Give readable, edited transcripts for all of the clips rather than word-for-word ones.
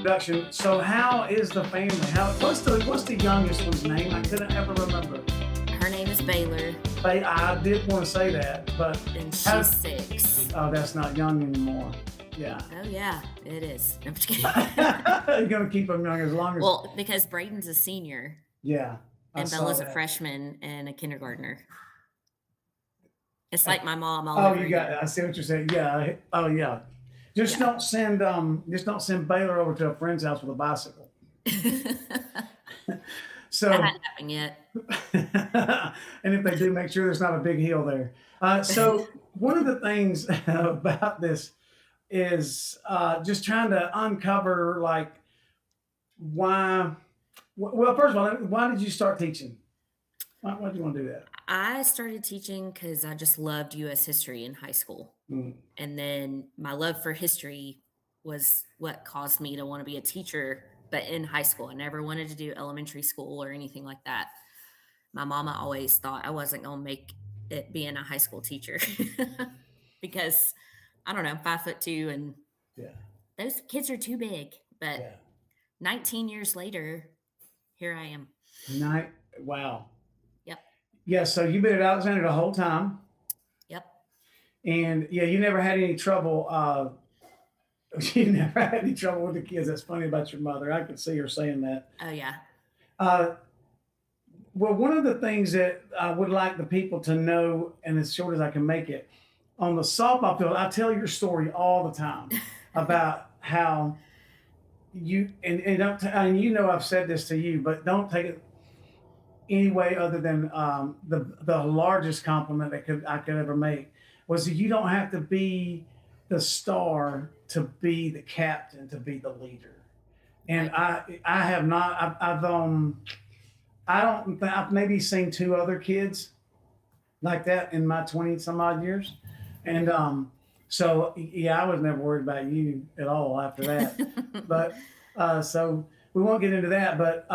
Production. So how is the family? What's the youngest one's name? I couldn't ever remember. Her name is Baylor, I did want to say that, but and she's how? 6. Oh, that's not young anymore. Yeah. Oh, yeah, it is. No, I'm just You're kidding. gonna keep them young as long as. Well, because Braden's a senior Yeah, I and saw Bella's a that. freshman and a kindergartner. It's Uh, like my mom all Oh, over you got. again. I see what you're saying. Yeah. Oh, yeah. Just Yeah. don't send Baylor over to a friend's house with a bicycle. That So, hadn't happened yet. and if they do, make sure there's not a big hill there. So one of the things about this is just trying to uncover like why. Well, first of all, why did you start teaching? Why do you want to do that? I started teaching because I just loved US history in high school. Mm, And then my love for history was what caused me to want to be a teacher, but in high school. I never wanted to do elementary school or anything like that. My mama always thought I wasn't gonna make it being a high school teacher because I don't know, I'm 5'2" and yeah, those kids are too big. But yeah. 19 years later, here I am. Night. Wow. Yep. Yeah. So you've been at Alexander the whole time, Yep. and yeah, you never had any trouble. You never had any trouble with the kids. That's funny about your mother. I could see her saying that. Oh yeah. Uh, well, one of the things that I would like the people to know, and as short as I can make it, on the softball field, I tell your story all the time about how and and you know I've said this to you, but don't take it any way other than the largest compliment I could ever make was that you don't have to be the star to be the captain to be the leader. And Right. I have not I don't I've maybe seen two other kids like that in my 20 some odd years. And so yeah, I was never worried about you at all after that. But so we won't get into that. But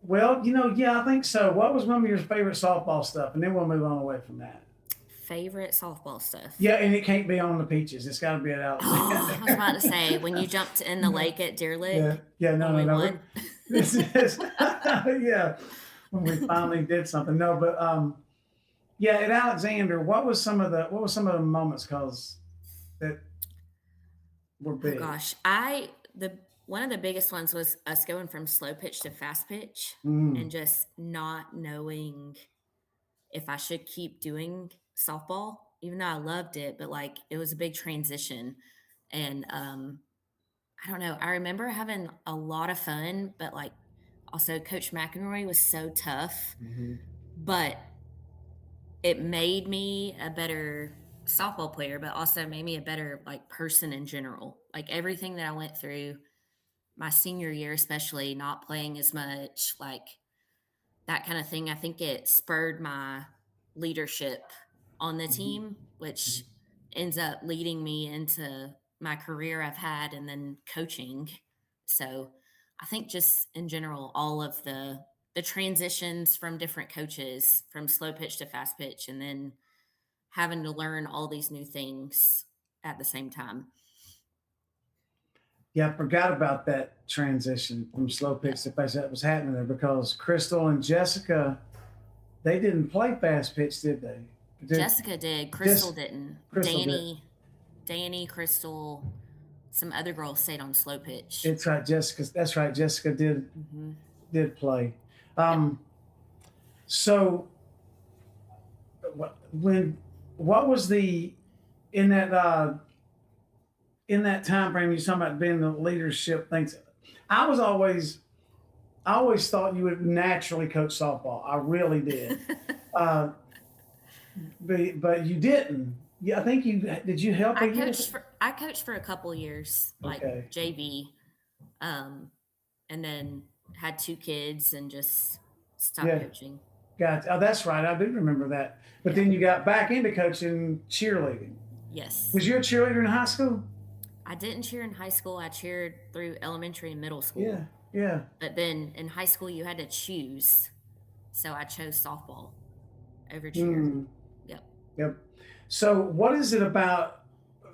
well, yeah, I think so. What was one of your favorite softball stuff? And then we'll move on away from that. Favorite softball stuff. Yeah, and it can't be on the peaches. It's got to be at Oh, I was about to Alexander. say when you jumped in the No, lake at Deer yeah, Lick yeah, no, when no, we no. won. This is yeah, when we finally did something. No, but yeah, at Alexander, what was some of the moments cause that were Oh big? gosh, I the one of the biggest ones was us going from slow pitch to fast pitch and Mm, just not knowing if I should keep doing softball, even though I loved it, but like it was a big transition. And I don't know, I remember having a lot of fun, but like also Coach McEnroy was so tough, mhm. but it made me a better softball player, but also made me a better like person in general. Like everything that I went through my senior year, especially not playing as much, like that kind of thing. I think it spurred my leadership on the Mhm, team, which mhm. ends up leading me into my career I've had and then coaching. So I think just in general, all of the transitions from different coaches from slow pitch to fast pitch and then having to learn all these new things at the same time. Yeah, I forgot about that transition from slow Yep. pitch to fast that was happening there because Crystal and Jessica, they didn't play fast pitch, did they? Did Jessica did, Crystal just didn't. Crystal did. Danny, Crystal, some other girls stayed on slow pitch. It's right, Jessica. That's right. Jessica Mhm. did play. Yep. Um, so what was the in that in that time frame you talking about being the leadership things? I was always I always thought you would naturally coach softball. I really did. Uh, but you didn't. Yeah, I think you did. You help a year? I coached for a couple years, like Okay. JV, um, and then had 2 kids and just stopped Yeah. coaching. Got. Oh, that's right. I do remember that. But Yeah. then you got back into coaching cheerleading. Yes. Was you a cheerleader in high school? I didn't cheer in high school, I cheered through elementary and middle Yeah. school, Yeah. but then in high school, you had to choose, so I chose softball over cheer. Mm, Yep. yep. So what is it about?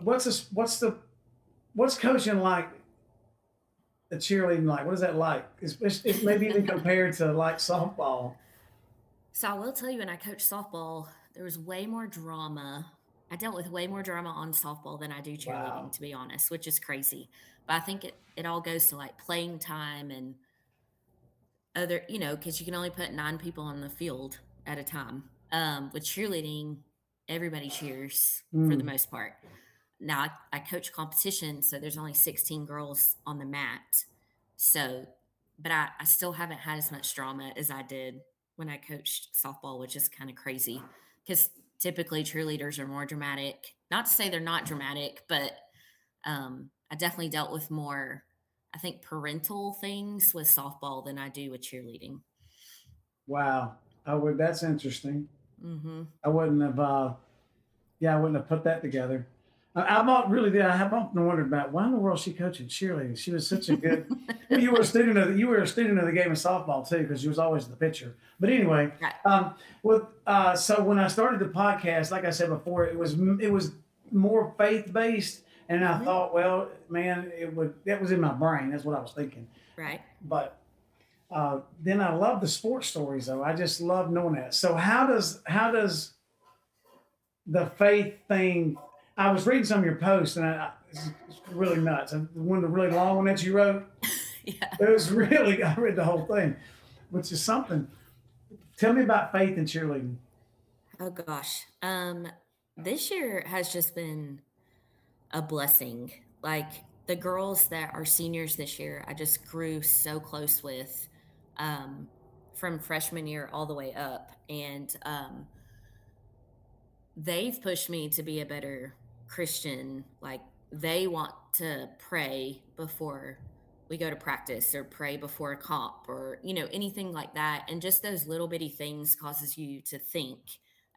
What's this? What's coaching like the cheerleading like? What is that like? It's maybe even compared to like softball. So I will tell you, when I coached softball, there was way more drama. I dealt with way more drama on softball than I do cheerleading, Wow. to be honest, which is crazy. But I think it all goes to like playing time and other, because you can only put 9 people on the field at a time. With cheerleading, everybody cheers for the Mm, most part. Now I coach competition, so there's only 16 girls on the mat. So, but I still haven't had as much drama as I did when I coached softball, which is kind of crazy because typically cheerleaders are more dramatic. Not to say they're not dramatic, but I definitely dealt with more, I think, parental things with softball than I do with cheerleading. wow. I would. That's interesting. Hmm. I wouldn't have. Yeah, I wouldn't have put that together. I'm not really did. I have often wondered about why in the world she coaching cheerleading. She was such a good. Well, you were a student of the game of softball too, because you was always the pitcher. But anyway, Right. so when I started the podcast, like I said before, it was more faith based, and I Hmm. thought, well, man, that was in my brain. That's what I was thinking. Right. But then I love the sports stories, though. I just love knowing that. So how does the faith thing? I was reading some of your posts, and it's really nuts. And one of the really long one that you wrote, Yeah. it was really. I read the whole thing, which is something. Tell me about faith and cheerleading. Oh gosh. This year has just been a blessing. Like the girls that are seniors this year, I just grew so close with, um, from freshman year all the way up, and they've pushed me to be a better Christian. Like they want to pray before we go to practice or pray before a comp or, anything like that. And just those little bitty things causes you to think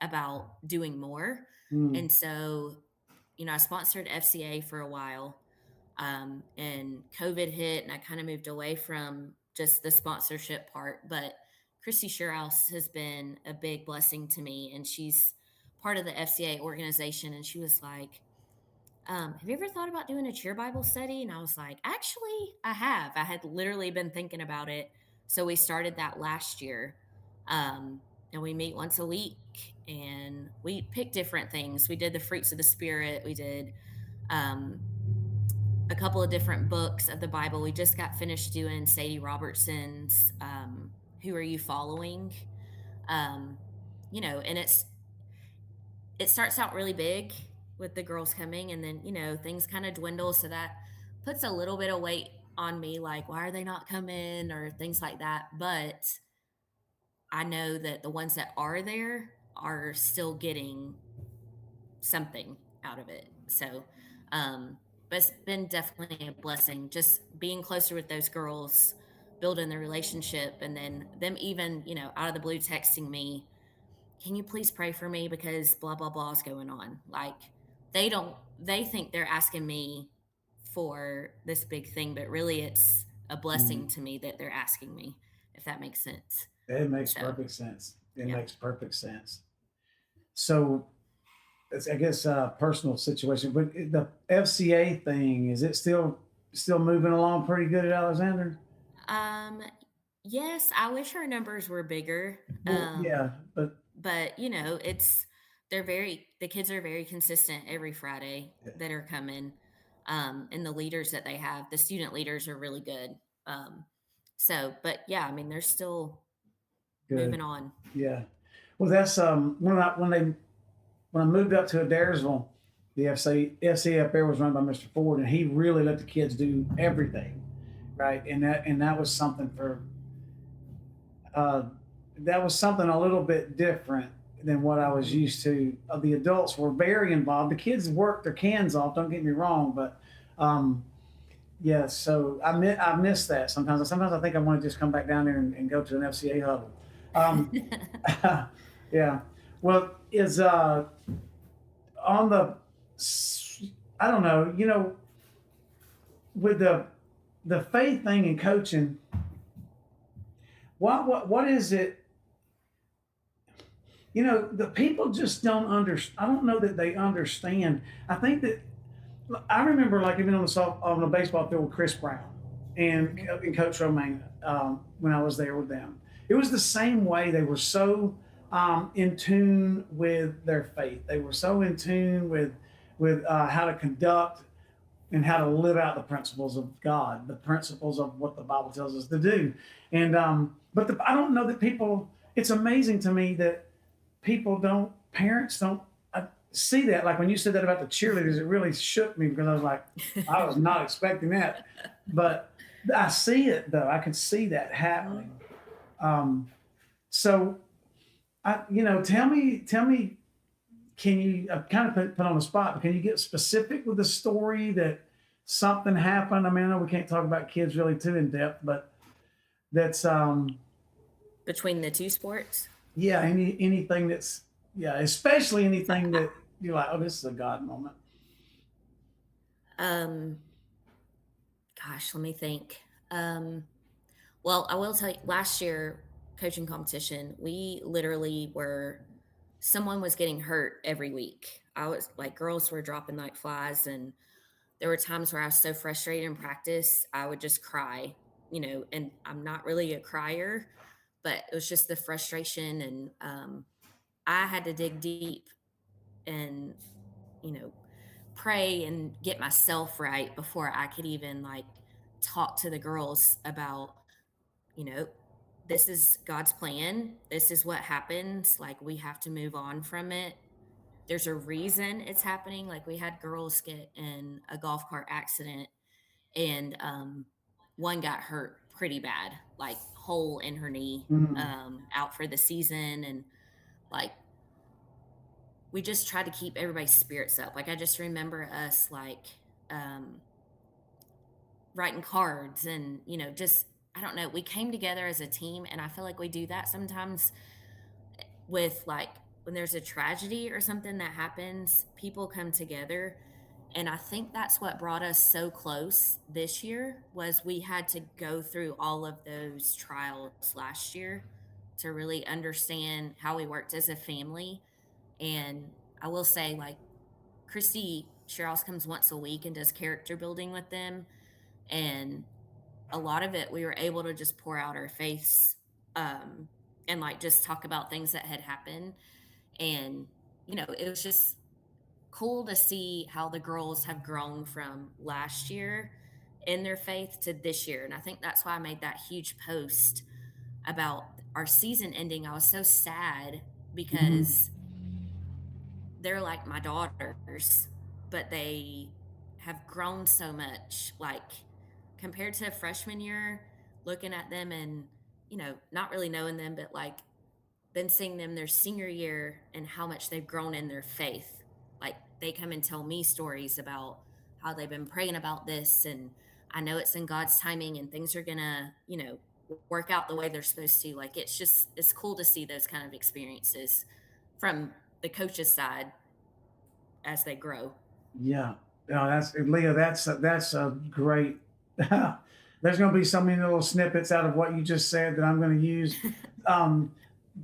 about doing more. Mm, And so, I sponsored FCA for a while, and COVID hit, and I kind of moved away from just the sponsorship part. But Christy Sherhouse has been a big blessing to me, and she's part of the FCA organization. And she was like, "Have you ever thought about doing a cheer Bible study?" And I was like, "Actually, I have. I had literally been thinking about it." So we started that last year. And we meet once a week and we pick different things. We did the fruits of the spirit. We did um, a couple of different books of the Bible. We just got finished doing Sadie Robertson's "Who Are You Following?" Um, and it starts out really big with the girls coming, and then things kind of dwindle, so that puts a little bit of weight on me, like why are they not coming or things like that. But I know that the ones that are there are still getting something out of it. So, um, but it's been definitely a blessing just being closer with those girls, building the relationship, and then them even, out of the blue texting me, "Can you please pray for me because blah, blah, blah is going on." Like they think they're asking me for this big thing, but really it's a blessing mm. to me that they're asking me, if that makes sense. It makes So, perfect sense. It yeah. makes perfect sense. So it's, I guess, a personal situation, but the FCA thing, is it still moving along pretty good at Alexander? Um, yes, I wish our numbers were bigger. Well, yeah, but But the kids are very consistent every Friday that are coming. And the leaders that they have, the student leaders are really good. Um, so, but yeah, I mean, they're still good. moving on. Yeah. Well, that's when I moved up to Adairsville, the FC up there was run by Mr. Ford, and he really let the kids do everything, right? And that was something for uh, that was something a little bit different than what I was Hmm. used to. The adults were very involved. The kids worked their cans off. Don't get me wrong, but um, yeah. So I miss that sometimes. Sometimes I think I want to just come back down there and go to an FCA huddle. Um, yeah. Well, is on the I don't know. With the faith thing and coaching, what is it? The people just don't understand. I don't know that they understand. I think that I remember like even on the baseball field with Chris Brown. and, Hmm. and Coach Romaine when I was there with them. It was the same way. They were so in tune with their faith. They were so in tune with how to conduct and how to live out the principles of God, the principles of what the Bible tells us to do. And I don't know that people. It's amazing to me that parents don't see that. Like when you said that about the cheerleaders, it really shook me because I was like, I was not expecting that. But I see it though. I can see that happening. Um, so tell me, can you kind of put on the spot, but can you get specific with the story that something happened? I mean, I know we can't talk about kids really too in depth, but that's Between the two sports. yeah, anything that's yeah, especially anything that you're like, oh, this is a God moment. Um, Gosh, let me think. Um, well, I will tell you, last year coaching competition, we literally were someone was getting hurt every week. I was like girls were dropping like flies, and there were times where I was so frustrated in practice, I would just cry, and I'm not really a crier, but it was just the frustration, and I had to dig deep and, you know, pray and get myself right before I could even like talk to the girls about, you know, this is God's plan. This is what happens. Like, we have to move on from it. There's a reason it's happening. Like, we had girls get in a golf cart accident, and one got hurt pretty bad, like, hole in her knee, Mm, out for the season. And like, we just tried to keep everybody's spirits up. Like, I just remember us, like, um, writing cards and, just, I don't know, we came together as a team, and I feel like we do that sometimes with, like, when there's a tragedy or something that happens, people come together, and I think that's what brought us so close this year was we had to go through all of those trials last year to really understand how we worked as a family. And I will say, like, Christy Sherrills comes once a week and does character building with them, and a lot of it we were able to just pour out our faiths, um, and like just talk about things that had happened. And it was just cool to see how the girls have grown from last year in their faith to this year. And I think that's why I made that huge post about our season ending. I was so sad mm, because they're like my daughters, but they have grown so much. Like, compared to freshman year, looking at them and, not really knowing them, but like then seeing them their senior year and how much they've grown in their faith. Like, they come and tell me stories about how they've been praying about this, and I know it's in God's timing and things are gonna, work out the way they're supposed to. Like, it's cool to see those kind of experiences from the coach's side as they grow. yeah, no, that's Leah. That's a great. There's going to be so many little snippets out of what you just said that I'm going to use. Um,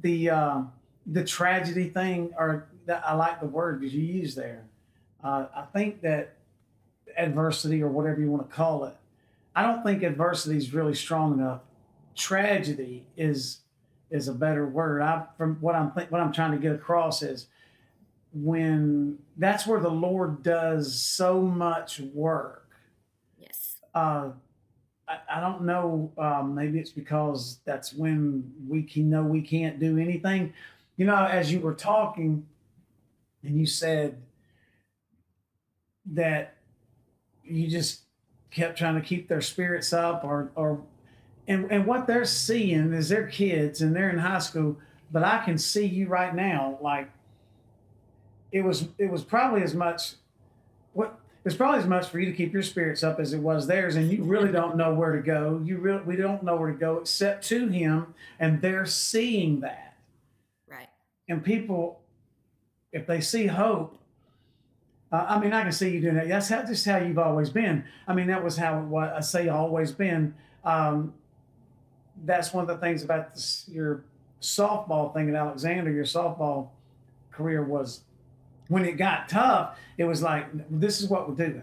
the uh, the tragedy thing, or I like the word that you use there. I think that adversity, or whatever you want to call it, I don't think adversity is really strong enough. Tragedy is a better word. From what I'm trying to get across is when that's where the Lord does so much work. Yes. Uh, I don't know. Maybe it's because that's when we can know we can't do anything. As you were talking and you said that you just kept trying to keep their spirits up, and what they're seeing is their kids and they're in high school. But I can see you right now, like it was probably as much what it's probably as much for you to keep your spirits up as it was theirs, and you really don't know where to go. We don't know where to go except to Him, and they're seeing that. Right. And people, if they see hope, I mean, I can see you doing that. That's just how you've always been. I mean, that was how what I say always been. Um, that's one of the things about your softball thing at Alexander. Your softball career was when it got tough, it was like this is what we're doing.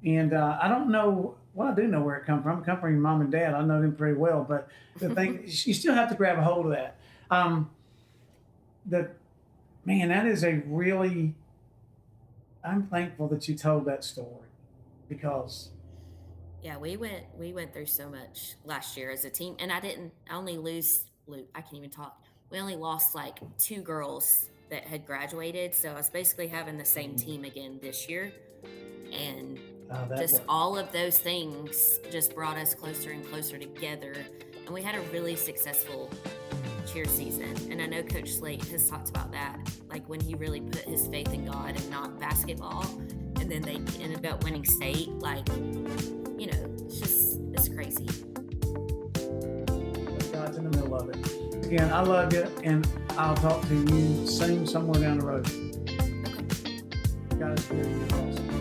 And I don't know. well, I do know where it come from. It come from your mom and dad. I know them pretty well. But the thing, you still have to grab a hold of that. Um, the man, that is a really. I'm thankful that you told that story because Yeah, we went through so much last year as a team, and I only I can't even talk. We only lost like two girls that had graduated, so I was basically having the same team again this year, and that just was. all of those things just brought us closer and closer together, and we had a really successful cheer season. And I know Coach Slate has talked about that, like when he really put his faith in God and not basketball, and then they ended up winning state. Like, it's crazy. God's in the middle of it. Again, I love you, and I'll talk to you soon somewhere down the road. Okay. God is good.